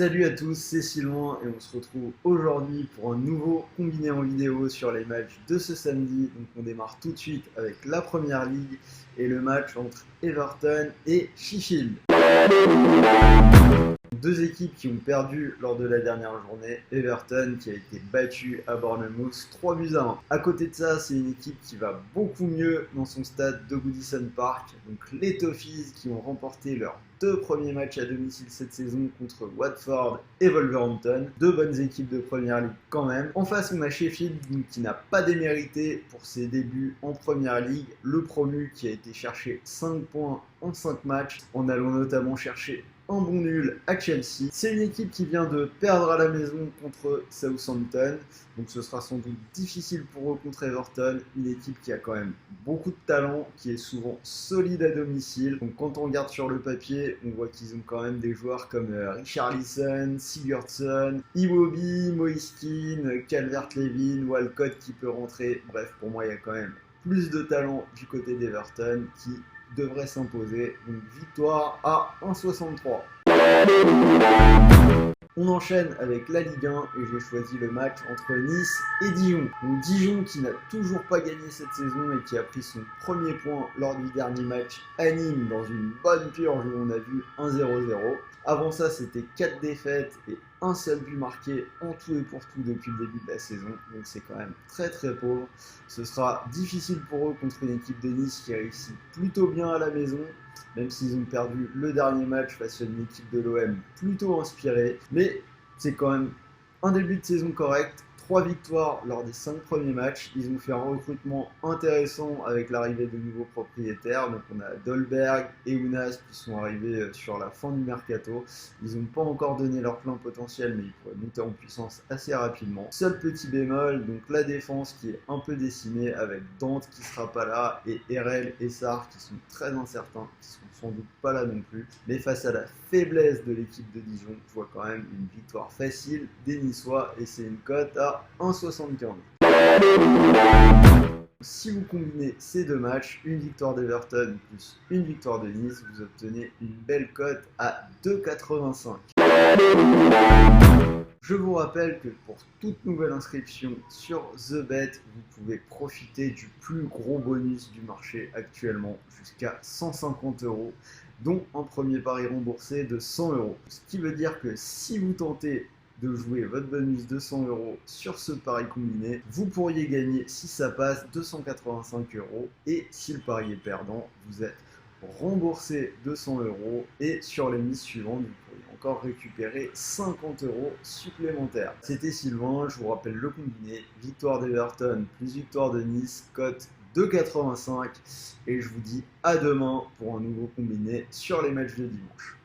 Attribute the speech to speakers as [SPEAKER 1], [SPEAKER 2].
[SPEAKER 1] Salut à tous, c'est Sylvain et on se retrouve aujourd'hui pour un nouveau combiné en vidéo sur les matchs de ce samedi. Donc on démarre tout de suite avec la Première Ligue et le match entre Everton et Sheffield. Deux équipes qui ont perdu lors de la dernière journée. Everton qui a été battu à Bournemouth 3-1. À côté de ça, c'est une équipe qui va beaucoup mieux dans son stade de Goodison Park. Donc les Toffees qui ont remporté leurs deux premiers matchs à domicile cette saison contre Watford et Wolverhampton. Deux bonnes équipes de Première Ligue quand même. En face, on a Sheffield qui n'a pas démérité pour ses débuts en Première Ligue. Le promu qui a été chercher 5 points en 5 matchs en allant notamment chercher un bon nul à Chelsea. C'est une équipe qui vient de perdre à la maison contre Southampton, donc ce sera sans doute difficile pour eux contre Everton, une équipe qui a quand même beaucoup de talent, qui est souvent solide à domicile. Donc quand on regarde sur le papier, on voit qu'ils ont quand même des joueurs comme Richarlison, Sigurdsson, Iwobi, Moiskin, Calvert-Lewin, Walcott qui peut rentrer. Bref, pour moi, il y a quand même plus de talent du côté d'Everton qui devrait s'imposer. Donc victoire à 1,63. On enchaîne avec la Ligue 1 et j'ai choisi le match entre Nice et Dijon. Donc Dijon qui n'a toujours pas gagné cette saison et qui a pris son premier point lors du dernier match à Nîmes dans une bonne purge où on a vu 1-0-0. Avant ça, c'était 4 défaites et un seul but marqué en tout et pour tout depuis le début de la saison. Donc c'est quand même très très pauvre. Ce sera difficile pour eux contre une équipe de Nice qui réussit plutôt bien à la maison, même s'ils ont perdu le dernier match face à une équipe de l'OM plutôt inspirée. Mais c'est quand même un début de saison correct. 3 victoires lors des 5 premiers matchs. Ils ont fait un recrutement intéressant avec l'arrivée de nouveaux propriétaires. Donc on a Dolberg et Ounas qui sont arrivés sur la fin du mercato. Ils n'ont pas encore donné leur plein potentiel, mais ils pourraient monter en puissance assez rapidement. Seul petit bémol, donc la défense qui est un peu décimée avec Dante qui sera pas là et Erel et Sarr qui sont très incertains, qui seront sans doute pas là non plus. Mais face à la faiblesse de l'équipe de Dijon, je vois quand même une victoire facile des Niçois et c'est une cote à 1,75. Si vous combinez ces deux matchs, une victoire d'Everton plus une victoire de Nice, vous obtenez une belle cote à 2,85. Je vous rappelle que pour toute nouvelle inscription sur TheBet, vous pouvez profiter du plus gros bonus du marché actuellement, jusqu'à 150 €, dont un premier pari remboursé de 100 €. Ce qui veut dire que si vous tentez de jouer votre bonus de 100 € sur ce pari combiné, vous pourriez gagner, si ça passe, 285 €. Et si le pari est perdant, vous êtes remboursé de 100 € et sur les mises suivantes, vous pourriez encore récupérer 50 € supplémentaires. C'était Sylvain, je vous rappelle le combiné, victoire d'Everton plus victoire de Nice, cote 2,85 et je vous dis à demain pour un nouveau combiné sur les matchs de dimanche.